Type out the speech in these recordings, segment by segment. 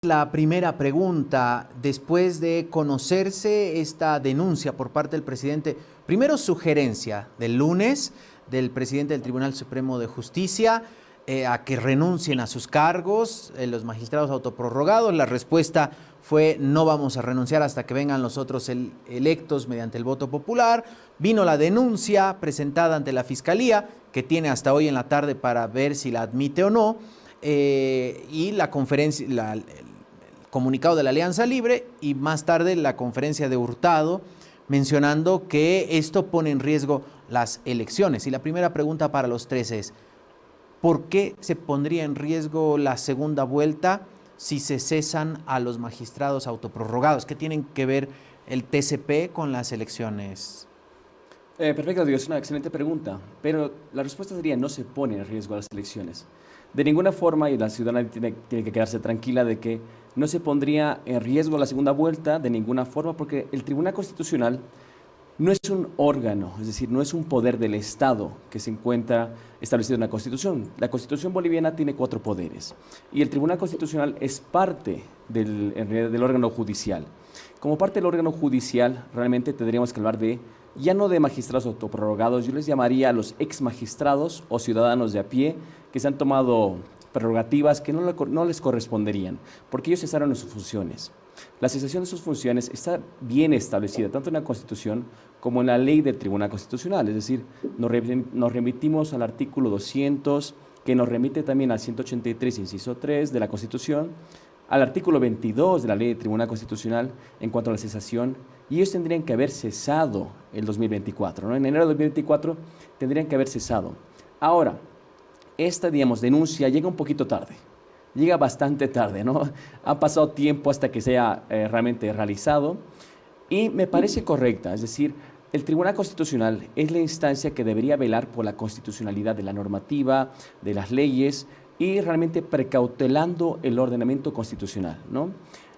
La primera pregunta, después de conocerse esta denuncia por parte del presidente, primero sugerencia del lunes del presidente del Tribunal Supremo de Justicia a que renuncien a sus cargos los magistrados autoprorrogados. La respuesta fue: no vamos a renunciar hasta que vengan los otros electos mediante el voto popular. Vino la denuncia presentada ante la Fiscalía, que tiene hasta hoy en la tarde para ver si la admite o no, y la conferencia, el comunicado de la Alianza Libre, y más tarde la conferencia de Hurtado, mencionando que esto pone en riesgo las elecciones. Y la primera pregunta para los tres es: ¿por qué se pondría en riesgo la segunda vuelta si se cesan a los magistrados autoprorrogados? ¿Qué tienen que ver el TCP con las elecciones? Perfecto, Dios, es una excelente pregunta, pero la respuesta sería: no se pone en riesgo las elecciones. De ninguna forma, y la ciudadanía tiene que quedarse tranquila de que no se pondría en riesgo la segunda vuelta de ninguna forma, porque el Tribunal Constitucional no es un órgano, es decir, no es un poder del Estado que se encuentra establecido en la Constitución. La Constitución boliviana tiene 4 poderes y el Tribunal Constitucional es parte del órgano judicial. Como parte del órgano judicial, realmente tendríamos que hablar ya no de magistrados autoprorrogados, yo les llamaría a los ex magistrados o ciudadanos de a pie que se han tomado prerrogativas que no les corresponderían, porque ellos cesaron en sus funciones. La cesación de sus funciones está bien establecida, tanto en la Constitución como en la ley del Tribunal Constitucional, es decir, nos remitimos al artículo 200, que nos remite también al 183, inciso 3 de la Constitución, al artículo 22 de la ley del Tribunal Constitucional en cuanto a la cesación, y ellos tendrían que haber cesado el 2024, ¿no? En enero de 2024 tendrían que haber cesado. Ahora, esta, denuncia llega un poquito tarde, llega bastante tarde, ¿no? Ha pasado tiempo hasta que sea realmente realizado, y me parece correcta, es decir, el Tribunal Constitucional es la instancia que debería velar por la constitucionalidad de la normativa, de las leyes, y realmente precautelando el ordenamiento constitucional, ¿no?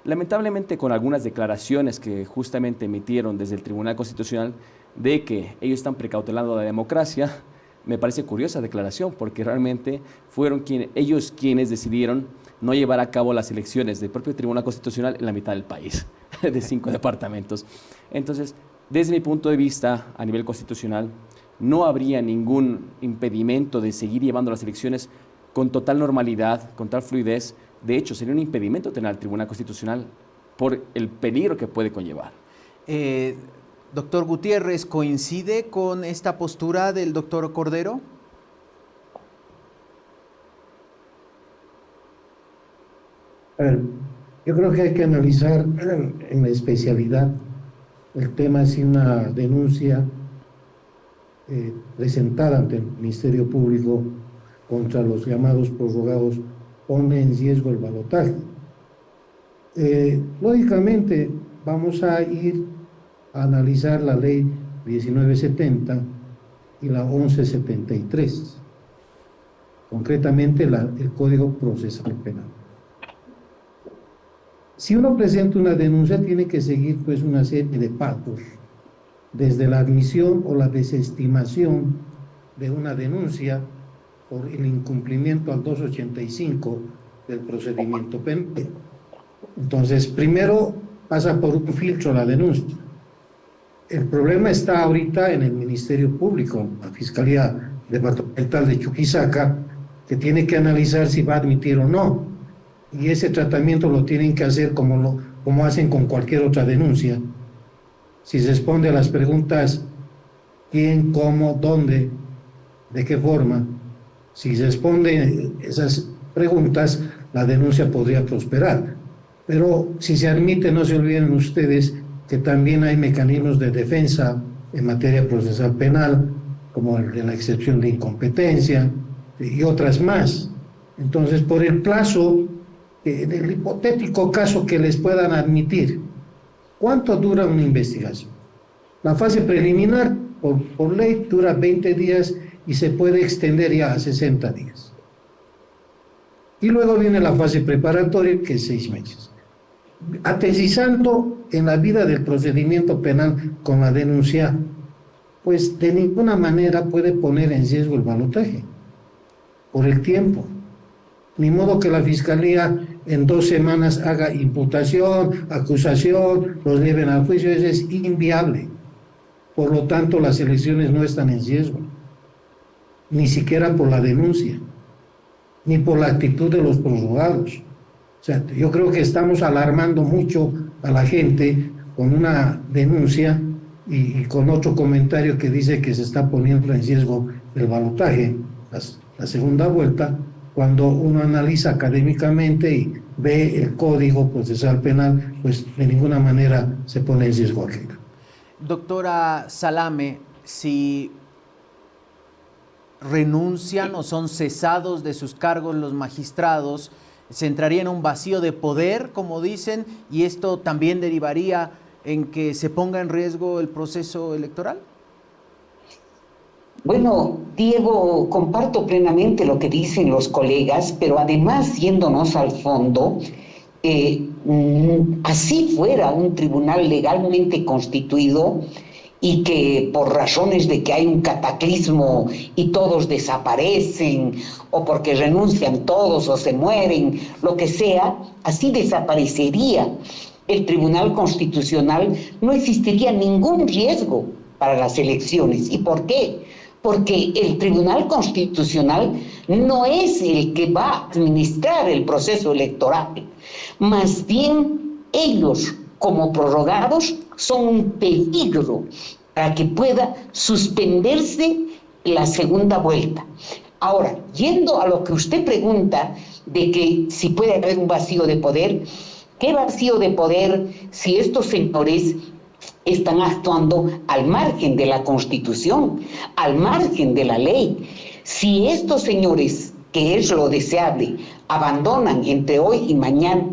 Lamentablemente, con algunas declaraciones que justamente emitieron desde el Tribunal Constitucional de que ellos están precautelando la democracia, me parece curiosa declaración, porque realmente fueron ellos quienes decidieron no llevar a cabo las elecciones del propio Tribunal Constitucional en la mitad del país, de 5 departamentos. Entonces, desde mi punto de vista, a nivel constitucional, no habría ningún impedimento de seguir llevando las elecciones con total normalidad, con tal fluidez. De hecho, sería un impedimento tener al Tribunal Constitucional por el peligro que puede conllevar. Doctor Gutiérrez, ¿coincide con esta postura del doctor Cordero? A ver, yo creo que hay que analizar en la especialidad el tema si una denuncia presentada ante el Ministerio Público contra los llamados prorrogados pone en riesgo el balotaje. Lógicamente, vamos a ir a analizar la ley 1970 y la 1173, concretamente el Código Procesal Penal. Si uno presenta una denuncia, tiene que seguir pues una serie de pasos, desde la admisión o la desestimación de una denuncia por el incumplimiento al 285 del procedimiento penal. Entonces, primero pasa por un filtro la denuncia. El problema está ahorita en el Ministerio Público, la Fiscalía Departamental de Chuquisaca, que tiene que analizar si va a admitir o no. Y ese tratamiento lo tienen que hacer como hacen con cualquier otra denuncia. Si se responde a las preguntas quién, cómo, dónde, de qué forma, si se responden esas preguntas, la denuncia podría prosperar. Pero si se admite, no se olviden ustedes que también hay mecanismos de defensa en materia procesal penal, como el de la excepción de incompetencia y otras más. Entonces, por el plazo, en el hipotético caso que les puedan admitir, ¿cuánto dura una investigación? La fase preliminar, por ley, dura 20 días y se puede extender ya a 60 días. Y luego viene la fase preparatoria, que es 6 meses. Aterrizando en la vida del procedimiento penal con la denuncia, pues de ninguna manera puede poner en riesgo el balotaje por el tiempo. Ni modo que la Fiscalía en 2 semanas haga imputación, acusación, los lleven al juicio, eso es inviable. Por lo tanto, las elecciones no están en riesgo, ni siquiera por la denuncia, ni por la actitud de los prorrogados. O sea, yo creo que estamos alarmando mucho a la gente con una denuncia y con otro comentario que dice que se está poniendo en riesgo el balotaje, la segunda vuelta, cuando uno analiza académicamente y ve el código procesal penal, pues de ninguna manera se pone en riesgo aquello. Doctora Salame, si renuncian o son cesados de sus cargos los magistrados, se entraría en un vacío de poder, como dicen, y esto también derivaría en que se ponga en riesgo el proceso electoral. Bueno, Diego, comparto plenamente lo que dicen los colegas, pero además, yéndonos al fondo, así fuera un tribunal legalmente constituido y que por razones de que hay un cataclismo y todos desaparecen, o porque renuncian todos o se mueren, lo que sea, así desaparecería el Tribunal Constitucional, no existiría ningún riesgo para las elecciones. ¿Y por qué? Porque el Tribunal Constitucional no es el que va a administrar el proceso electoral. Más bien, ellos, como prorrogados, son un peligro para que pueda suspenderse la segunda vuelta. Ahora, yendo a lo que usted pregunta de que si puede haber un vacío de poder, ¿qué vacío de poder si estos señores están actuando al margen de la Constitución, al margen de la ley? Si estos señores, que es lo deseable, abandonan entre hoy y mañana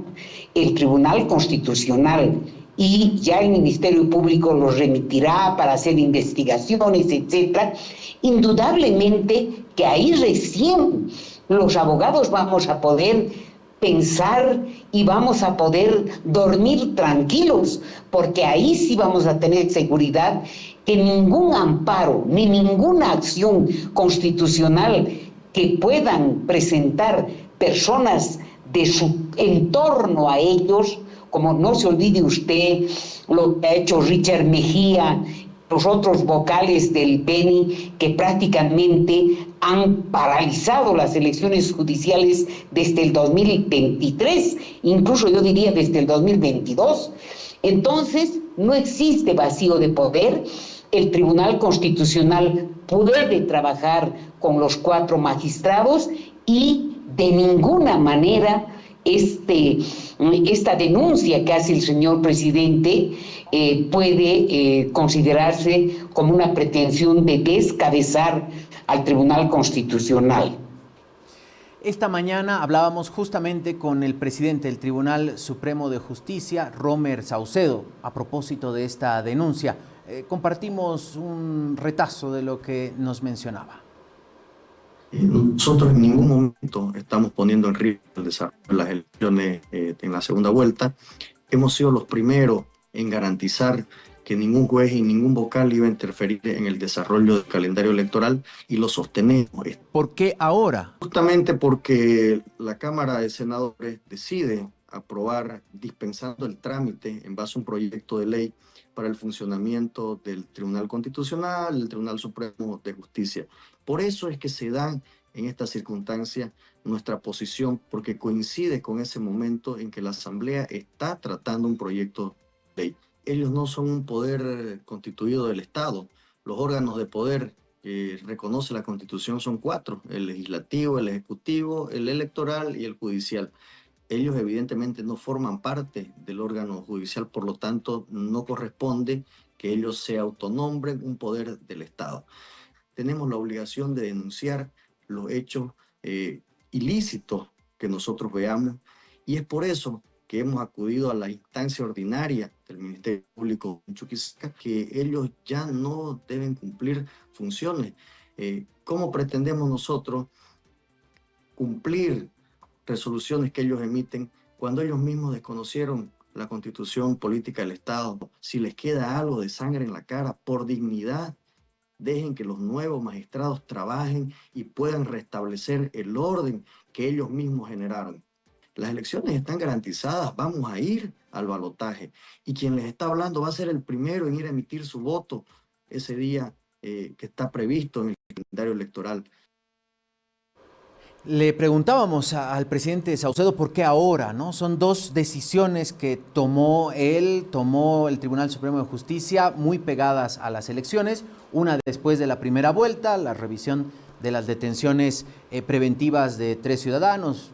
el Tribunal Constitucional y ya el Ministerio Público los remitirá para hacer investigaciones, etcétera, indudablemente que ahí recién los abogados vamos a poder pensar y vamos a poder dormir tranquilos, porque ahí sí vamos a tener seguridad que ningún amparo ni ninguna acción constitucional que puedan presentar personas de su entorno a ellos, como no se olvide usted lo que ha hecho Richard Mejía, los otros vocales del Beni, que prácticamente han paralizado las elecciones judiciales desde el 2023, incluso yo diría desde el 2022. Entonces, no existe vacío de poder. El Tribunal Constitucional puede trabajar con los 4 magistrados y de ninguna manera esta denuncia que hace el señor presidente puede considerarse como una pretensión de descabezar al Tribunal Constitucional. Esta mañana hablábamos justamente con el presidente del Tribunal Supremo de Justicia, Romer Saucedo, a propósito de esta denuncia. Compartimos un retazo de lo que nos mencionaba. Nosotros en ningún momento estamos poniendo en riesgo el desarrollo de las elecciones en la segunda vuelta. Hemos sido los primeros en garantizar que ningún juez y ningún vocal iba a interferir en el desarrollo del calendario electoral y lo sostenemos. ¿Por qué ahora? Justamente porque la Cámara de Senadores decide aprobar, dispensando el trámite en base a un proyecto de ley para el funcionamiento del Tribunal Constitucional, el Tribunal Supremo de Justicia. Por eso es que se da en esta circunstancia nuestra posición, porque coincide con ese momento en que la Asamblea está tratando un proyecto de ley. Ellos no son un poder constituido del Estado. Los órganos de poder que reconoce la Constitución son 4, el legislativo, el ejecutivo, el electoral y el judicial. Ellos evidentemente no forman parte del órgano judicial, por lo tanto no corresponde que ellos se autonombren un poder del Estado. Tenemos la obligación de denunciar los hechos ilícitos que nosotros veamos, y es por eso que hemos acudido a la instancia ordinaria del Ministerio Público en Chuquisaca, que ellos ya no deben cumplir funciones. ¿Cómo pretendemos nosotros cumplir resoluciones que ellos emiten cuando ellos mismos desconocieron la Constitución política del Estado? Si les queda algo de sangre en la cara, por dignidad, dejen que los nuevos magistrados trabajen y puedan restablecer el orden que ellos mismos generaron. las elecciones están garantizadas, vamos a ir al balotaje. Y quien les está hablando va a ser el primero en ir a emitir su voto ese día que está previsto en el calendario electoral. Le preguntábamos al presidente Saucedo por qué ahora, ¿no? Son dos decisiones que tomó el Tribunal Supremo de Justicia muy pegadas a las elecciones, una después de la primera vuelta, la revisión de las detenciones preventivas de 3 ciudadanos,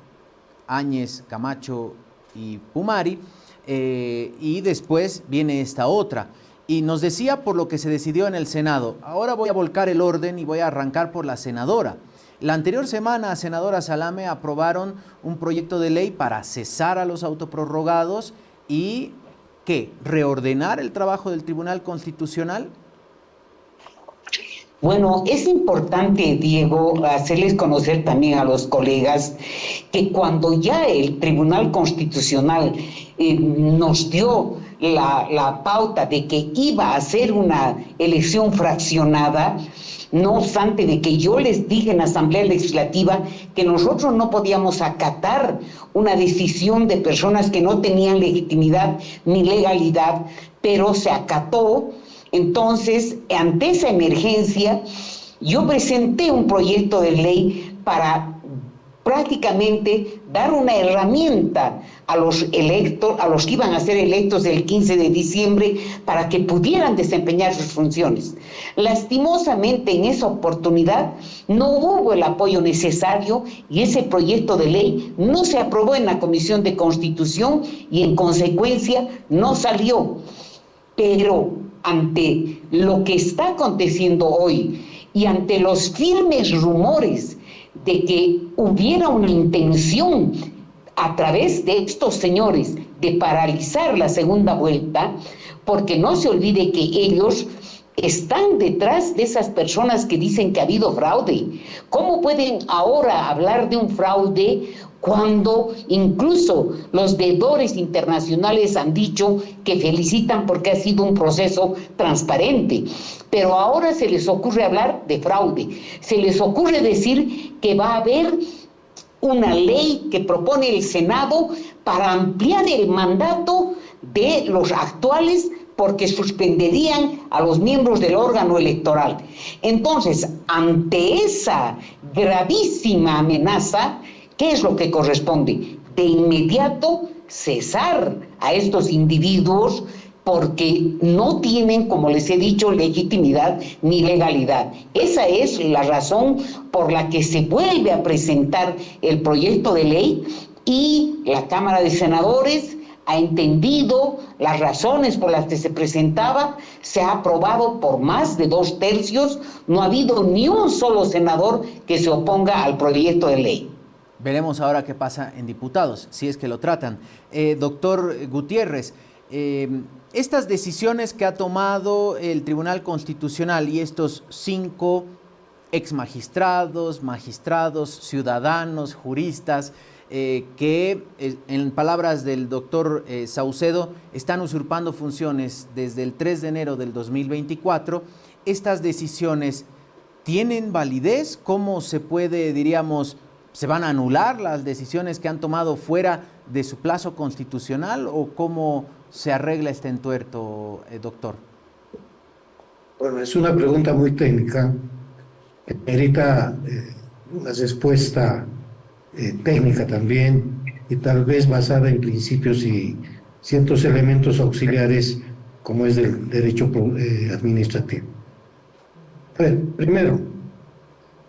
Áñez, Camacho y Pumari, y después viene esta otra. Y nos decía por lo que se decidió en el Senado. Ahora voy a volcar el orden y voy a arrancar por la senadora. La anterior semana, senadora Salame, aprobaron un proyecto de ley para cesar a los autoprorrogados y ¿qué? ¿Reordenar el trabajo del Tribunal Constitucional? Bueno, es importante, Diego, hacerles conocer también a los colegas que cuando ya el Tribunal Constitucional nos dio la pauta de que iba a ser una elección fraccionada, no obstante de que yo les dije en la Asamblea Legislativa que nosotros no podíamos acatar una decisión de personas que no tenían legitimidad ni legalidad, pero se acató. Entonces, ante esa emergencia, yo presenté un proyecto de ley para prácticamente dar una herramienta a los electos, a los que iban a ser electos el 15 de diciembre, para que pudieran desempeñar sus funciones. Lastimosamente, en esa oportunidad no hubo el apoyo necesario y ese proyecto de ley no se aprobó en la Comisión de Constitución y en consecuencia no salió. Pero ante lo que está aconteciendo hoy y ante los firmes rumores de que hubiera una intención a través de estos señores de paralizar la segunda vuelta, porque no se olvide que ellos están detrás de esas personas que dicen que ha habido fraude. ¿Cómo pueden ahora hablar de un fraude cuando incluso los deudores internacionales han dicho que felicitan porque ha sido un proceso transparente? Pero ahora se les ocurre hablar de fraude, se les ocurre decir que va a haber una ley que propone el Senado para ampliar el mandato de los actuales porque suspenderían a los miembros del órgano electoral. Entonces, ante esa gravísima amenaza, ¿qué es lo que corresponde? De inmediato cesar a estos individuos porque no tienen, como les he dicho, legitimidad ni legalidad. Esa es la razón por la que se vuelve a presentar el proyecto de ley y la Cámara de Senadores ha entendido las razones por las que se presentaba, se ha aprobado por más de 2/3, no ha habido ni un solo senador que se oponga al proyecto de ley. Veremos ahora qué pasa en diputados, si es que lo tratan. Doctor Gutiérrez, estas decisiones que ha tomado el Tribunal Constitucional y estos 5 exmagistrados, magistrados, ciudadanos, juristas, que en palabras del doctor Saucedo están usurpando funciones desde el 3 de enero del 2024, ¿estas decisiones tienen validez? ¿Cómo se puede, diríamos, se van a anular las decisiones que han tomado fuera de su plazo constitucional o cómo se arregla este entuerto, doctor? Bueno, es una pregunta muy técnica, que merita una respuesta técnica también y tal vez basada en principios y ciertos elementos auxiliares como es del derecho administrativo. A ver, primero,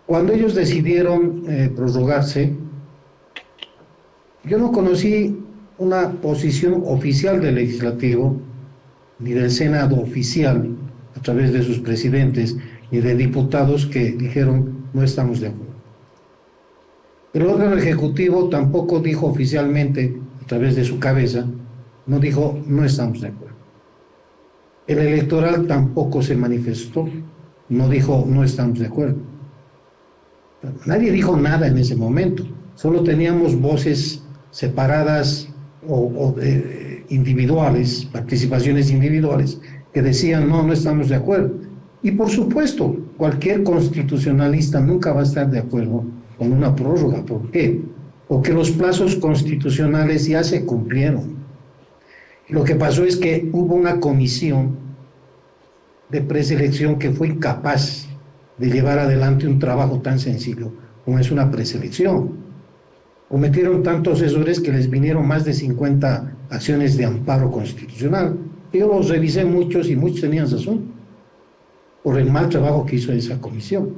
cuando ellos decidieron prorrogarse, yo no conocí una posición oficial del legislativo, ni del Senado oficial, a través de sus presidentes, ni de diputados que dijeron no estamos de acuerdo. El órgano ejecutivo tampoco dijo oficialmente, a través de su cabeza, no dijo no estamos de acuerdo. El electoral tampoco se manifestó, no dijo no estamos de acuerdo. Nadie dijo nada en ese momento, solo teníamos voces separadas o individuales, participaciones individuales, que decían no estamos de acuerdo. Y por supuesto, cualquier constitucionalista nunca va a estar de acuerdo con una prórroga. ¿Por qué? o que los plazos constitucionales ya se cumplieron. Lo que pasó es que hubo una comisión de preselección que fue incapaz de llevar adelante un trabajo tan sencillo como es una preselección. Cometieron tantos errores que les vinieron más de 50 acciones de amparo constitucional. Yo los revisé muchos y muchos tenían razón por el mal trabajo que hizo esa comisión.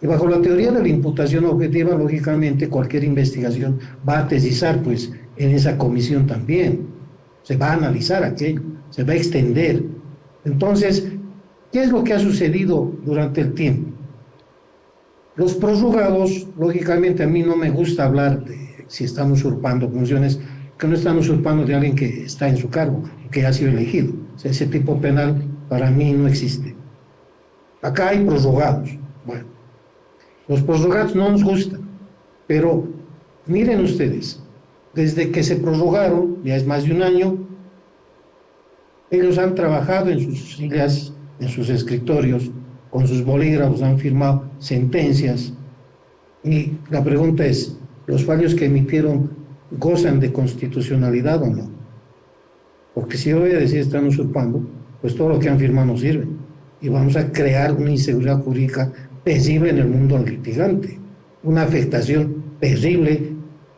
Y bajo la teoría de la imputación objetiva, lógicamente, cualquier investigación va a tesizar, pues, en esa comisión también. Se va a analizar aquello, se va a extender. Entonces, ¿qué es lo que ha sucedido durante el tiempo? Los prorrogados, lógicamente, a mí no me gusta hablar de si están usurpando funciones, que no están usurpando de alguien que está en su cargo, que ha sido elegido. O sea, ese tipo penal para mí no existe. Acá hay prorrogados. Bueno, los prorrogados no nos gustan, pero miren ustedes, desde que se prorrogaron, ya es más de un año, ellos han trabajado en sus sillas, en sus escritorios, con sus bolígrafos, han firmado sentencias. Y la pregunta es, ¿los fallos que emitieron gozan de constitucionalidad o no? Porque si yo voy a decir están usurpando, pues todo lo que han firmado no sirve. Y vamos a crear una inseguridad jurídica terrible en el mundo del litigante, una afectación terrible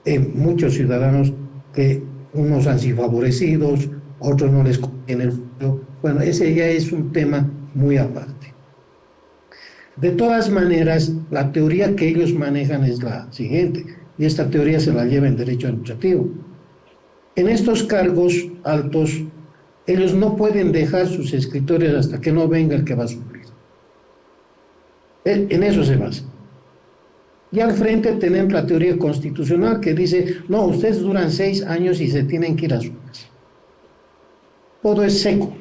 en muchos ciudadanos, que unos han sido favorecidos, otros no les conviene el futuro. Bueno, ese ya es un tema muy aparte. De todas maneras, la teoría que ellos manejan es la siguiente, y esta teoría se la lleva en derecho administrativo. En estos cargos altos, ellos no pueden dejar sus escritorios hasta que no venga el que va a suplir. En eso se basa. Y al frente tenemos la teoría constitucional que dice, no, ustedes duran 6 años y se tienen que ir a su casa. Todo es seco.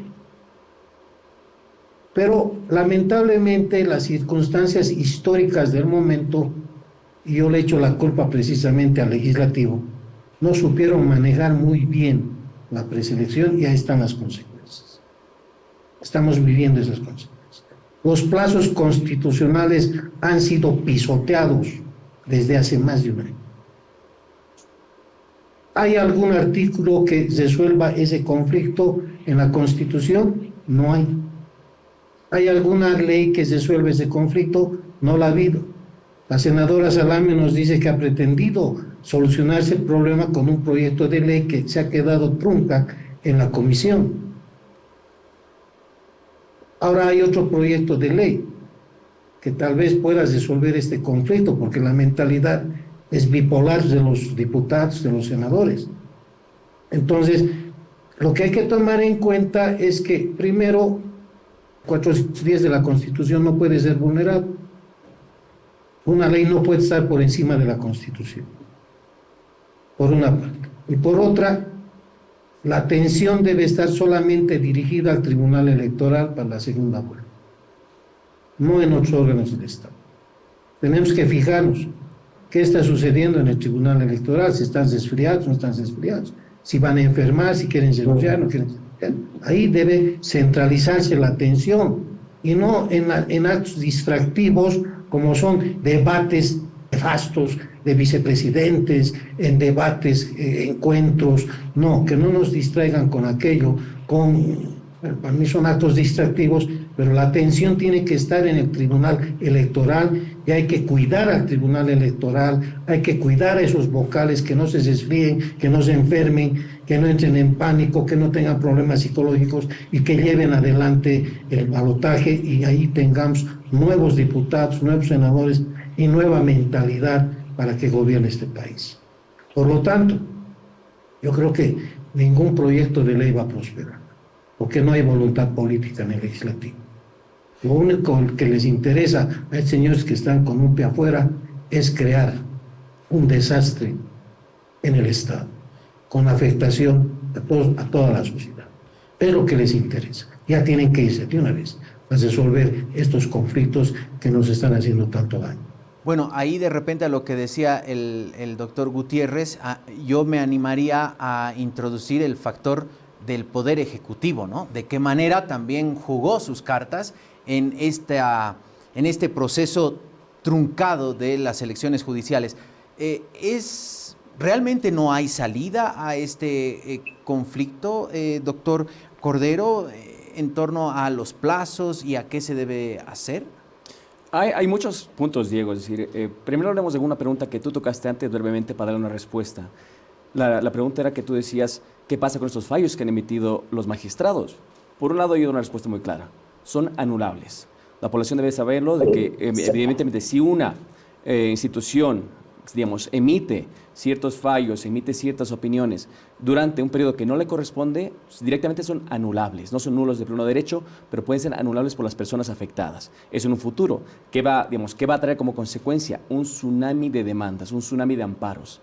Pero lamentablemente las circunstancias históricas del momento, y yo le echo la culpa precisamente al legislativo, no supieron manejar muy bien la preselección y ahí están las consecuencias. Estamos viviendo esas consecuencias. Los plazos constitucionales han sido pisoteados desde hace más de un año. ¿Hay algún artículo que resuelva ese conflicto en la Constitución? No hay. ¿Hay alguna ley que resuelva ese conflicto? No la ha habido. La senadora Salame nos dice que ha pretendido solucionarse el problema con un proyecto de ley que se ha quedado trunca en la comisión. Ahora hay otro proyecto de ley que tal vez pueda resolver este conflicto, porque la mentalidad es bipolar de los diputados, de los senadores. Entonces, lo que hay que tomar en cuenta es que, primero, 410 de la Constitución no puede ser vulnerado. Una ley no puede estar por encima de la Constitución, por una parte. Y por otra, la atención debe estar solamente dirigida al Tribunal Electoral para la segunda vuelta, no en otros órganos del Estado. Tenemos que fijarnos qué está sucediendo en el Tribunal Electoral, si están resfriados, no están resfriados, si van a enfermar, si quieren renunciar, no quieren renunciar. Ahí debe centralizarse la atención y no en actos distractivos como son debates nefastos de vicepresidentes, en debates, encuentros. No, que no nos distraigan con aquello, para mí son actos distractivos, pero la atención tiene que estar en el Tribunal Electoral y hay que cuidar al Tribunal Electoral, hay que cuidar a esos vocales, que no se resfríen, que no se enfermen, que no entren en pánico, que no tengan problemas psicológicos y que lleven adelante el balotaje y ahí tengamos nuevos diputados, nuevos senadores y nueva mentalidad para que gobierne este país. Por lo tanto, yo creo que ningún proyecto de ley va a prosperar, porque no hay voluntad política en el legislativo. Lo único que les interesa a estos señores que están con un pie afuera es crear un desastre en el Estado, con afectación a toda la sociedad. Es lo que les interesa. Ya tienen que irse de una vez a resolver estos conflictos que nos están haciendo tanto daño. Bueno, ahí de repente a lo que decía el doctor Gutiérrez, yo me animaría a introducir el factor del Poder Ejecutivo, ¿no? De qué manera también jugó sus cartas en este proceso truncado de las elecciones judiciales. Es ¿Realmente no hay salida a este conflicto, doctor Cordero, en torno a los plazos y a qué se debe hacer? Hay muchos puntos, Diego. Es decir, primero hablemos de una pregunta que tú tocaste antes brevemente para darle una respuesta. La pregunta era que tú decías, ¿qué pasa con estos fallos que han emitido los magistrados? Por un lado, yo doy una respuesta muy clara. Son anulables. La población debe saberlo, de que evidentemente si una institución, digamos, emite ciertos fallos, emite ciertas opiniones durante un periodo que no le corresponde, directamente son anulables. No son nulos de pleno derecho, pero pueden ser anulables por las personas afectadas. Eso en un futuro. ¿Qué va a traer como consecuencia? Un tsunami de demandas, un tsunami de amparos.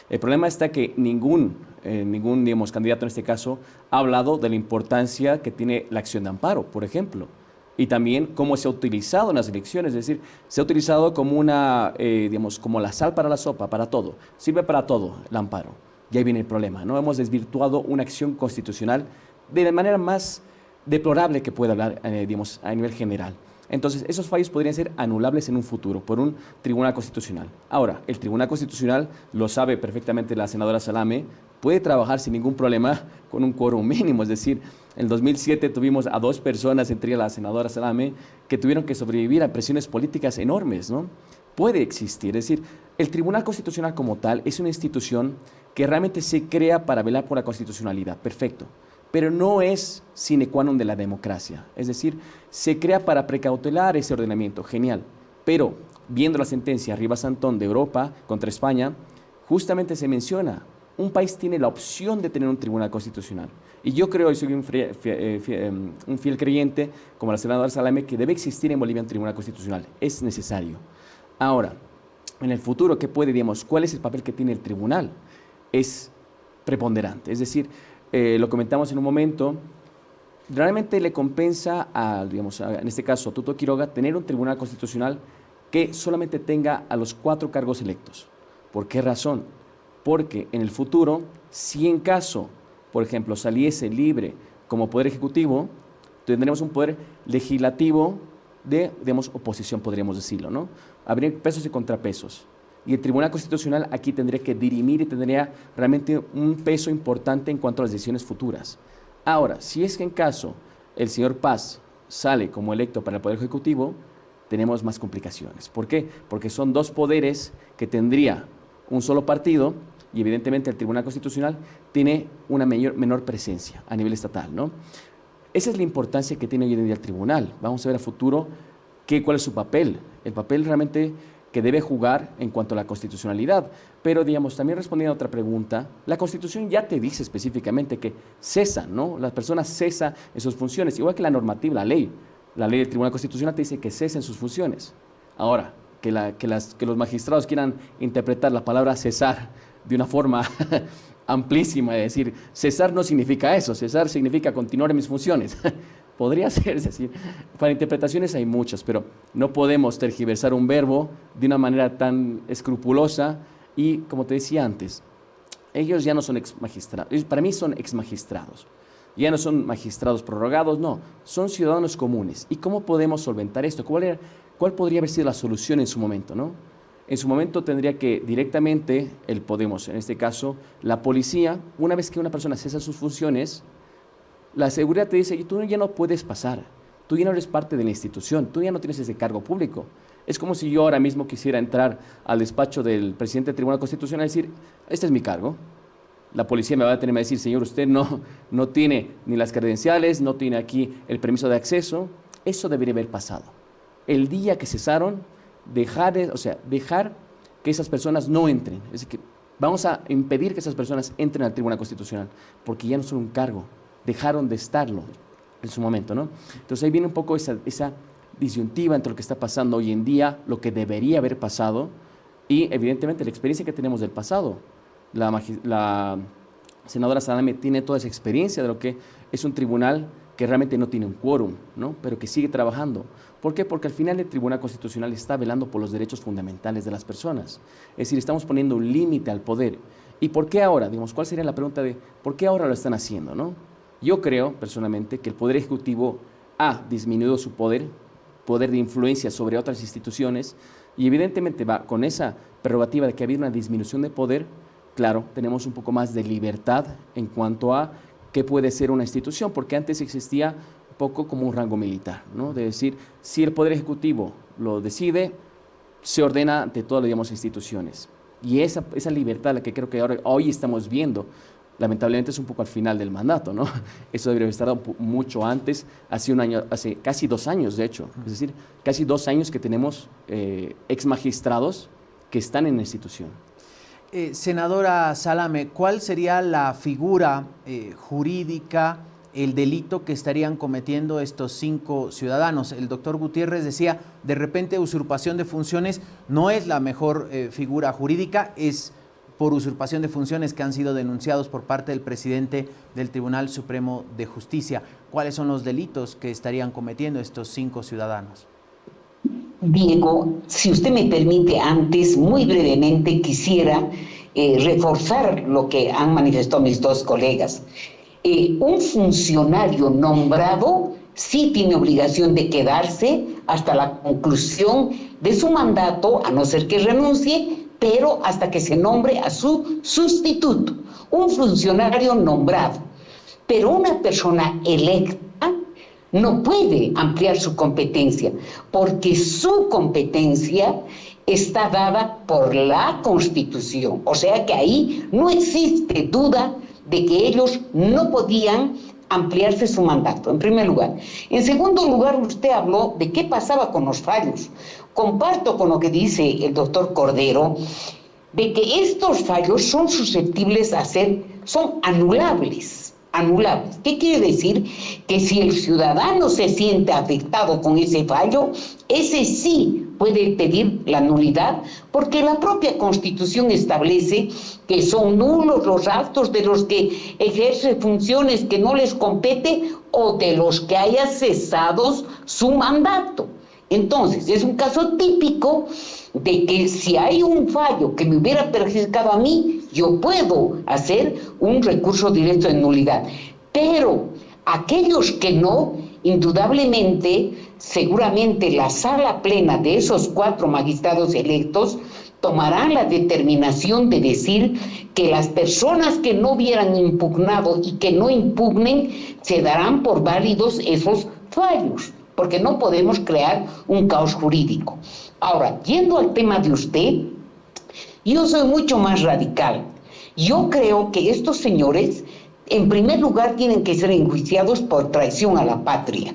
El problema está que ningún digamos, candidato en este caso ha hablado de la importancia que tiene la acción de amparo, por ejemplo, y también cómo se ha utilizado en las elecciones, es decir, se ha utilizado como digamos, como la sal para la sopa, para todo, sirve para todo el amparo. Y ahí viene el problema, ¿no? Hemos desvirtuado una acción constitucional de la manera más deplorable que puede hablar, digamos, a nivel general. Entonces, esos fallos podrían ser anulables en un futuro por un tribunal constitucional. Ahora, el tribunal constitucional, lo sabe perfectamente la senadora Salamé, puede trabajar sin ningún problema con un quórum mínimo. Es decir, en el 2007 tuvimos a 2 personas, entre ellas la senadora Salamé, que tuvieron que sobrevivir a presiones políticas enormes, ¿no? Puede existir. Es decir, el tribunal constitucional como tal es una institución que realmente se crea para velar por la constitucionalidad. Perfecto. Pero no es sine qua non de la democracia. Es decir, se crea para precautelar ese ordenamiento, genial. Pero, viendo la sentencia Rivas-Antón de Europa contra España, justamente se menciona, un país tiene la opción de tener un tribunal constitucional. Y yo creo, y soy un fiel creyente, como la senadora Salamé, que debe existir en Bolivia un tribunal constitucional. Es necesario. Ahora, en el futuro, ¿qué puede, digamos, cuál es el papel que tiene el tribunal? Es preponderante. Es decir, lo comentamos en un momento, realmente le compensa digamos, en este caso a Tuto Quiroga, tener un tribunal constitucional que solamente tenga a los 4 cargos electos. ¿Por qué razón? Porque en el futuro, si en caso, por ejemplo, saliese libre como poder ejecutivo, tendremos un poder legislativo de, digamos, oposición, podríamos decirlo, ¿no? Habría pesos y contrapesos. Y el Tribunal Constitucional aquí tendría que dirimir y tendría realmente un peso importante en cuanto a las decisiones futuras. Ahora, si es que en caso el señor Paz sale como electo para el Poder Ejecutivo, tenemos más complicaciones. ¿Por qué? Porque son 2 poderes que tendría un solo partido y evidentemente el Tribunal Constitucional tiene una menor presencia a nivel estatal, ¿no? Esa es la importancia que tiene hoy en día el tribunal. Vamos a ver a futuro cuál es su papel. El papel realmente que debe jugar en cuanto a la constitucionalidad. Pero, digamos, también respondiendo a otra pregunta, la Constitución ya te dice específicamente que cesan, ¿no? Las personas cesan en sus funciones, igual que la normativa, la ley. La ley del Tribunal Constitucional te dice que cesen sus funciones. Ahora, que los magistrados quieran interpretar la palabra cesar de una forma amplísima, es decir, cesar no significa eso, cesar significa continuar en mis funciones. Podría ser, es decir, para interpretaciones hay muchas, pero no podemos tergiversar un verbo de una manera tan escrupulosa y, como te decía antes, ellos ya no son exmagistrados, para mí son exmagistrados, ya no son magistrados prorrogados, no, son ciudadanos comunes. ¿Y cómo podemos solventar esto? ¿Cuál podría haber sido la solución en su momento, no? En su momento tendría que directamente, en este caso, la policía, una vez que una persona cesa sus funciones, la seguridad te dice, tú ya no puedes pasar, tú ya no eres parte de la institución, tú ya no tienes ese cargo público. Es como si yo ahora mismo quisiera entrar al despacho del presidente del Tribunal Constitucional y decir, este es mi cargo. La policía me va a tener que decir, señor, usted no tiene ni las credenciales, no tiene aquí el permiso de acceso. Eso debería haber pasado. El día que cesaron, dejar que esas personas no entren. Es decir, que vamos a impedir que esas personas entren al Tribunal Constitucional, porque ya no son un cargo. Dejaron de estarlo en su momento, ¿no? Entonces ahí viene un poco esa disyuntiva entre lo que está pasando hoy en día, lo que debería haber pasado y evidentemente la experiencia que tenemos del pasado. La senadora Salamé tiene toda esa experiencia de lo que es un tribunal que realmente no tiene un quórum, ¿no? Pero que sigue trabajando. ¿Por qué? Porque al final el Tribunal Constitucional está velando por los derechos fundamentales de las personas. Es decir, estamos poniendo un límite al poder. ¿Y por qué ahora? Digamos, ¿cuál sería la pregunta de por qué ahora lo están haciendo, no? Yo creo, personalmente, que el Poder Ejecutivo ha disminuido su poder de influencia sobre otras instituciones, y evidentemente va con esa prerrogativa de que ha habido una disminución de poder, claro, tenemos un poco más de libertad en cuanto a qué puede ser una institución, porque antes existía un poco como un rango militar, ¿no? De decir, si el Poder Ejecutivo lo decide, se ordena ante todas, digamos, instituciones. Y esa libertad, la que creo que hoy estamos viendo, lamentablemente es un poco al final del mandato, ¿no? Eso debería haber estado mucho antes, hace casi 2 años, de hecho. Es decir, casi 2 años que tenemos ex magistrados que están en la institución. Senadora Salame, ¿cuál sería la figura jurídica, el delito que estarían cometiendo estos 5 ciudadanos? El doctor Gutiérrez decía, de repente usurpación de funciones no es la mejor figura jurídica, es por usurpación de funciones que han sido denunciados por parte del presidente del Tribunal Supremo de Justicia. ¿Cuáles son los delitos que estarían cometiendo estos 5 ciudadanos? Diego, si usted me permite, antes, muy brevemente, quisiera reforzar lo que han manifestado mis 2 colegas. Un funcionario nombrado sí tiene obligación de quedarse hasta la conclusión de su mandato, a no ser que renuncie, pero hasta que se nombre a su sustituto. Un funcionario nombrado. Pero una persona electa no puede ampliar su competencia, porque su competencia está dada por la Constitución. O sea que ahí no existe duda de que ellos no podían ampliarse su mandato, en primer lugar. En segundo lugar, usted habló de qué pasaba con los fallos. Comparto con lo que dice el doctor Cordero, de que estos fallos son susceptibles son anulables. ¿Qué quiere decir? Que si el ciudadano se siente afectado con ese fallo, ese sí puede pedir la nulidad, porque la propia Constitución establece que son nulos los actos de los que ejerce funciones que no les compete o de los que haya cesado su mandato. Entonces, es un caso típico de que si hay un fallo que me hubiera perjudicado a mí, yo puedo hacer un recurso directo de nulidad. Pero aquellos que no, indudablemente, seguramente la sala plena de esos 4 magistrados electos tomarán la determinación de decir que las personas que no hubieran impugnado y que no impugnen, se darán por válidos esos fallos, porque no podemos crear un caos jurídico. Ahora, yendo al tema de usted, yo soy mucho más radical. Yo creo que estos señores, en primer lugar, tienen que ser enjuiciados por traición a la patria.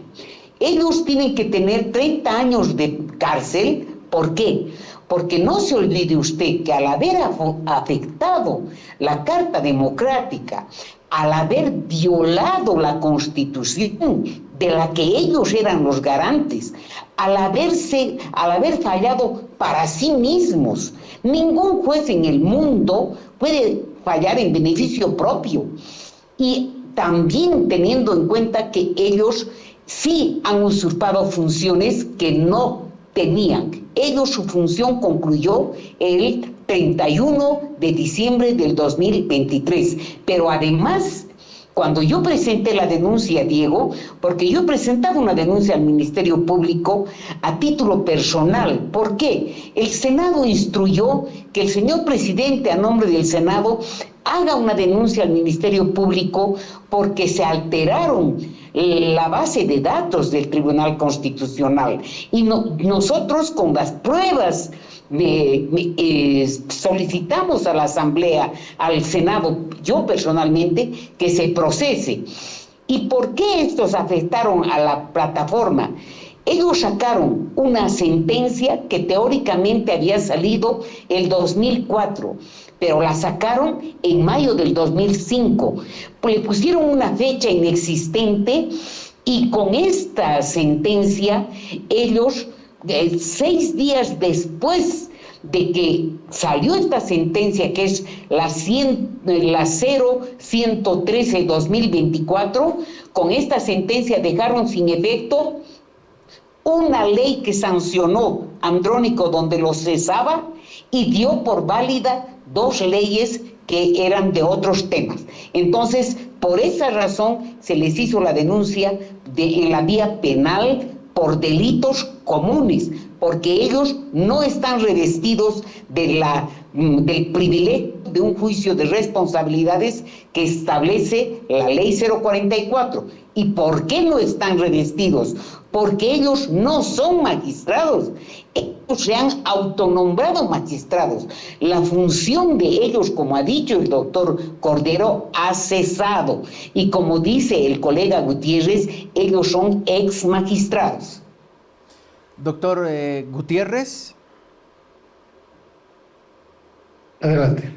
Ellos tienen que tener 30 años de cárcel. ¿Por qué? Porque no se olvide usted que al haber afectado la Carta Democrática, al haber violado la Constitución de la que ellos eran los garantes, al haber fallado para sí mismos, ningún juez en el mundo puede fallar en beneficio propio. Y también teniendo en cuenta que ellos sí han usurpado funciones que no tenían. Ellos, su función concluyó el 31 de diciembre del 2023. Pero además, cuando yo presenté la denuncia, Diego, porque yo presentaba una denuncia al Ministerio Público a título personal. ¿Por qué? El Senado instruyó que el señor presidente, a nombre del Senado, haga una denuncia al Ministerio Público porque se alteraron la base de datos del Tribunal Constitucional. Y nosotros, con las pruebas, solicitamos a la Asamblea, al Senado, yo personalmente, que se procese. ¿Y por qué estos afectaron a la plataforma? Ellos sacaron una sentencia que teóricamente había salido el 2004, pero la sacaron en mayo del 2005. Le pusieron una fecha inexistente y con esta sentencia ellos, 6 días después de que salió esta sentencia, que es la 0113-2024, con esta sentencia dejaron sin efecto una ley que sancionó Andrónico donde lo cesaba y dio por válida 2 leyes que eran de otros temas. Entonces, por esa razón se les hizo la denuncia en la vía penal por delitos comunes, porque ellos no están revestidos del privilegio de un juicio de responsabilidades que establece la ley 044. ¿Y por qué no están revestidos? Porque ellos no son magistrados. Ellos se han autonombrado magistrados. La función de ellos, como ha dicho el doctor Cordero, ha cesado. Y como dice el colega Gutiérrez, ellos son ex magistrados. Doctor Gutiérrez. Adelante.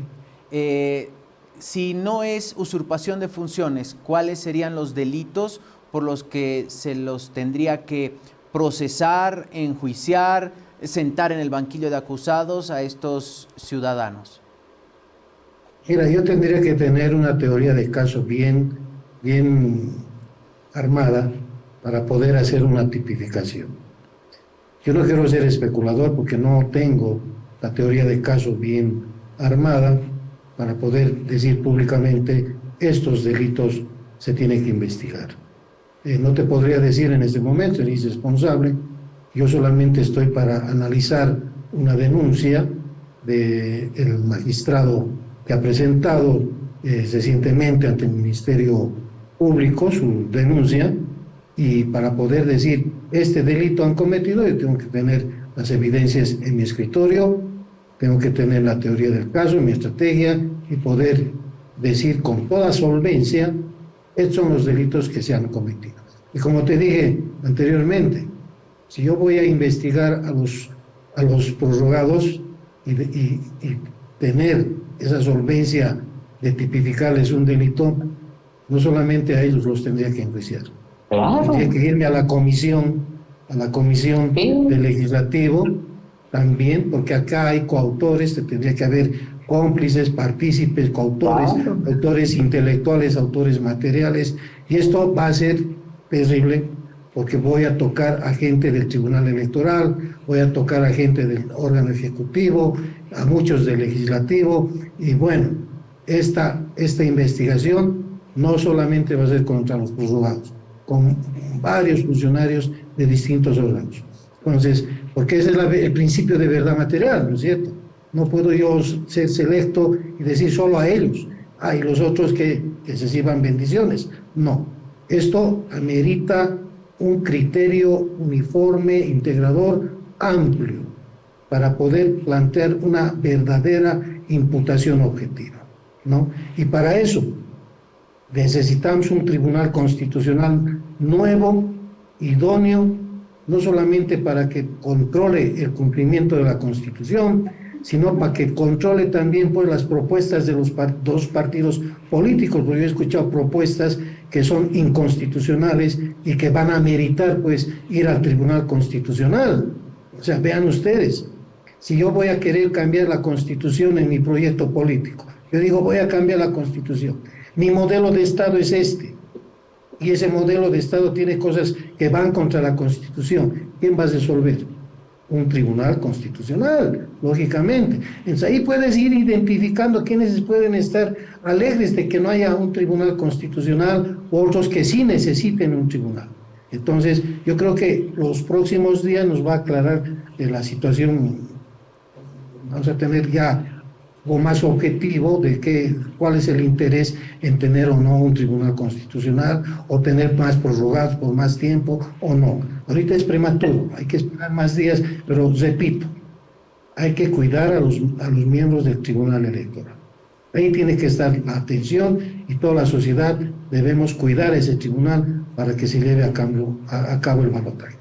Si no es usurpación de funciones, ¿cuáles serían los delitos por los que se los tendría que procesar, enjuiciar, sentar en el banquillo de acusados a estos ciudadanos? Mira, yo tendría que tener una teoría de caso bien armada para poder hacer una tipificación. Yo no quiero ser especulador porque no tengo la teoría de caso bien armada para poder decir públicamente estos delitos se tienen que investigar. No te podría decir en este momento, eres responsable, yo solamente estoy para analizar una denuncia del magistrado que ha presentado recientemente ante el Ministerio Público su denuncia, y para poder decir este delito han cometido, yo tengo que tener las evidencias en mi escritorio, tengo que tener la teoría del caso, mi estrategia, y poder decir con toda solvencia, estos son los delitos que se han cometido. Y como te dije anteriormente, si yo voy a investigar a los prorrogados y tener esa solvencia de tipificarles un delito, no solamente a ellos los tendría que enjuiciar. Claro. Tendría que irme a la comisión del legislativo también, porque acá hay coautores, tendría que haber cómplices, partícipes, coautores, autores intelectuales, autores materiales, y esto va a ser terrible porque voy a tocar a gente del Tribunal Electoral, voy a tocar a gente del órgano ejecutivo, a muchos del legislativo, y bueno, esta investigación no solamente va a ser contra los prorrogados, con varios funcionarios de distintos órganos. Entonces, porque ese es el principio de verdad material, ¿no es cierto? No puedo yo ser selecto y decir solo a ellos, y los otros que se sirvan bendiciones. No, esto amerita un criterio uniforme, integrador, amplio, para poder plantear una verdadera imputación objetiva, ¿no? Y para eso necesitamos un tribunal constitucional nuevo, idóneo, no solamente para que controle el cumplimiento de la Constitución, sino para que controle también pues, las propuestas de los dos partidos políticos, porque yo he escuchado propuestas que son inconstitucionales y que van a meritar pues, ir al Tribunal Constitucional. O sea, vean ustedes, si yo voy a querer cambiar la Constitución en mi proyecto político, yo digo voy a cambiar la Constitución, mi modelo de Estado es este, y ese modelo de Estado tiene cosas que van contra la Constitución. ¿Quién va a resolver? Un tribunal constitucional, lógicamente. Entonces ahí puedes ir identificando quienes pueden estar alegres de que no haya un tribunal constitucional u otros que sí necesiten un tribunal. Entonces yo creo que los próximos días nos va a aclarar la situación, vamos a tener ya algo más objetivo de cuál es el interés en tener o no un tribunal constitucional o tener más prorrogados por más tiempo o no. Ahorita es prematuro, hay que esperar más días, pero repito, hay que cuidar a los miembros del Tribunal Electoral. Ahí tiene que estar la atención y toda la sociedad debemos cuidar ese tribunal para que se lleve a cabo el balotaje.